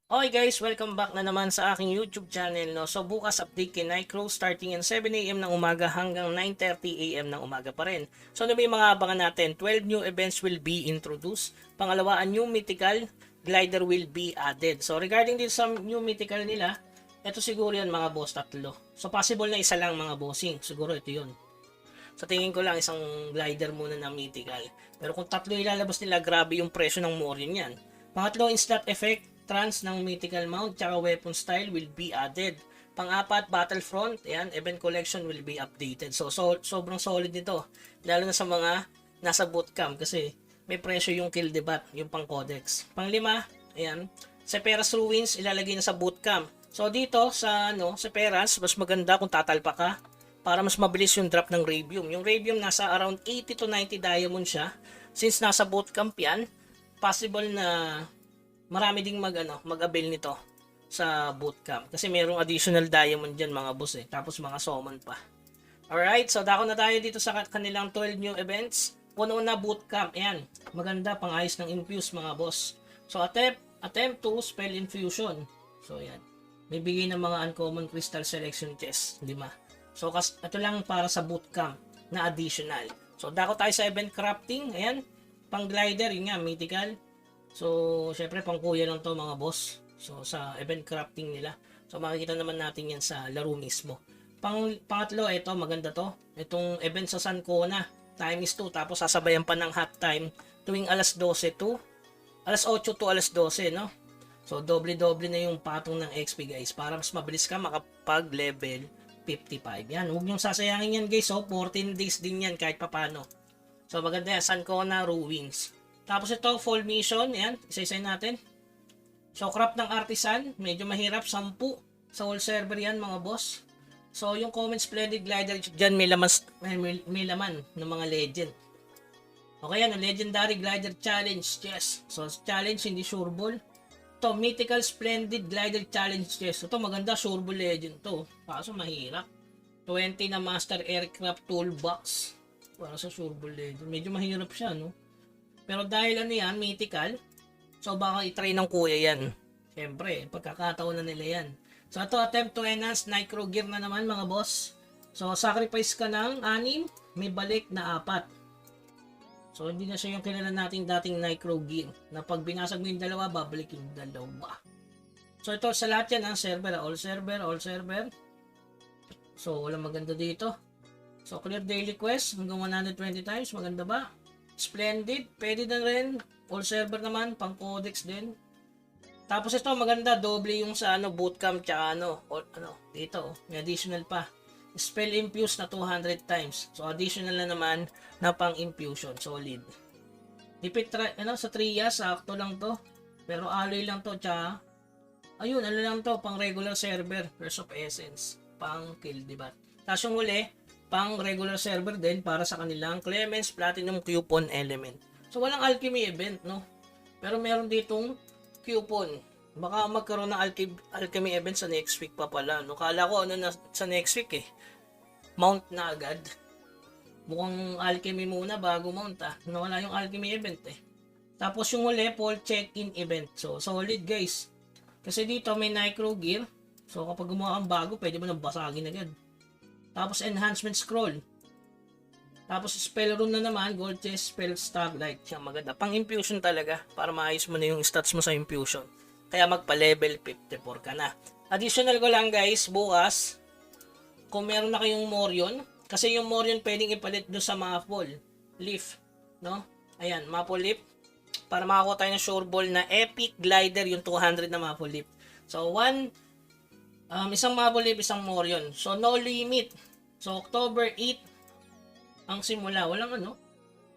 Okay guys, welcome back na naman sa aking YouTube channel. No? So bukas update kay Nicro starting in 7 AM ng umaga hanggang 9:30 AM ng umaga pa rin. So ano ba yung mga abangan natin? 12 new events will be introduced. Pangalawa, a new mythical glider will be added. So regarding din sa new mythical nila, ito siguro yan mga boss, tatlo. So possible na isa lang mga bossing. Siguro ito yun. Sa tingin ko lang isang glider muna na mythical. Pero kung tatlo ilalabas nila, grabe yung presyo ng Morion yan. Pangatlo, instant effect trans ng mythical mount tsaka weapon style will be added. Pang-apat, Battlefront, ayan, event collection will be updated. So sobrang solid nito. Lalo na sa mga nasa bootcamp kasi may presyo yung kill debat, yung pang codex. Pang-lima, ayan, Seperas Ruins ilalagay na sa bootcamp. So dito sa Seperas, mas maganda kung tatalpa ka para mas mabilis yung drop ng Ravium. Yung Ravium nasa around 80 to 90 diamond siya. Since nasa bootcamp yan, possible na marami ding mag-avail nito sa bootcamp. Kasi merong additional diamond dyan mga boss eh. Tapos mga summon pa. Alright, so dako na tayo dito sa kanilang 12 new events. Puno na bootcamp. Ayan, maganda pang ayos ng infuse mga boss. So attempt to spell infusion. So ayan, may bigay ng mga uncommon crystal selection chest. 5. So ito lang para sa bootcamp na additional. So dako tayo sa event crafting. Ayan, pang glider, yun nga, mythical. So, syempre pang kuya lang to mga boss. So, sa event crafting nila. So, makikita naman natin yan sa laro mismo. Pangatlo, ito, maganda to. Itong event sa San Cona, time is 2. Tapos, sasabayan pa ng hot time tuwing alas 12 to alas 8 to alas 12, no? So, doble-doble na yung patong ng XP, guys. Para mas mabilis ka makapag-level 55. Yan, huwag niyong sasayangin yan, guys. So, 14 days din yan kahit papano. So, maganda yan. San Cona Ruins. Tapos ito, full mission. Ayan, isa-isay natin. So, craft ng artisan. Medyo mahirap. 10 sa whole server yan, mga boss. So, yung common splendid glider dyan, may laman ng mga legend. Okay, yan. Legendary glider challenge. Yes. So, challenge, hindi sureball. Ito, mythical splendid glider challenge. Yes. Ito, maganda. Sureball legend to. Kaso, mahirap. 20 na master aircraft toolbox. Para sa sureball legend. Medyo mahirap siya, no? Pero dahil yan, mythical, so baka itry ng kuya yan. Siyempre, pagkakataon na nila yan. So ito, attempt to enhance Nicro gear na naman mga boss. So sacrifice ka ng 6, may balik na 4. So hindi na siya yung kilala nating dating Nicro gear. Na pag binasag mo yung dalawa, babalik yung dalawa. So ito, sa lahat yan, server, all server. So walang maganda dito. So clear daily quest, hanggang 120 times, maganda ba? Splendid, pwede na rin. All server naman, pang codex din. Tapos ito maganda, doble yung sa bootcamp tsaka dito, may additional pa. Spell infuse na 200 times. So additional na naman na pang infusion, solid. Dipit sa Tria, sakto lang to. Pero alloy lang to tsaka ayun, lang to, pang regular server, Curse of Essence, pang kill, diba? Tapos yung huli, pang regular server din para sa kanilang Clemens Platinum Coupon Element. So walang alchemy event, no? Pero meron ditong coupon. Baka magkaroon ng alchemy event sa next week pa pala, no? Kala ko na sa next week eh. Mount na agad. Mukhang alchemy muna bago mount Nawala yung alchemy event eh. Tapos yung huli, full check-in event. So solid guys. Kasi dito may Nicro gear. So kapag gumawa kang bago, pwede mo nang basagin agad. Tapos enhancement scroll. Tapos spell rune na naman, gold chest, spell starlight. Siya maganda. Pang infusion talaga para maayos mo na yung stats mo sa infusion. Kaya magpa-level 54 ka na. Additional ko lang guys, bukas, kung meron na kayong Morion, kasi yung Morion pwedeng ipalit doon sa Maple Leaf, no? Ayan, Maple Leaf. Para makakuha tayo ng sure ball na epic glider, yung 200 na Maple Leaf. So, isang Maple Leaf, isang Morion. So, no limit. So, October 8 ang simula. Walang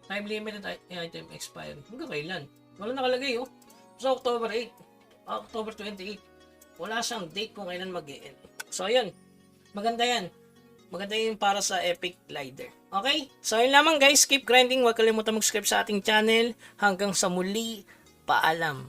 time limited item expiry. Hanggang kailan? Walang nakalagay, oh. So, October 8. October 28. Wala siyang date kung kailan mag-e-end. So, ayun. Maganda yan. Maganda yun para sa Epic Glider. Okay? So, yun lamang guys. Keep grinding. Huwag kalimutan mag-subscribe sa ating channel. Hanggang sa muli. Paalam.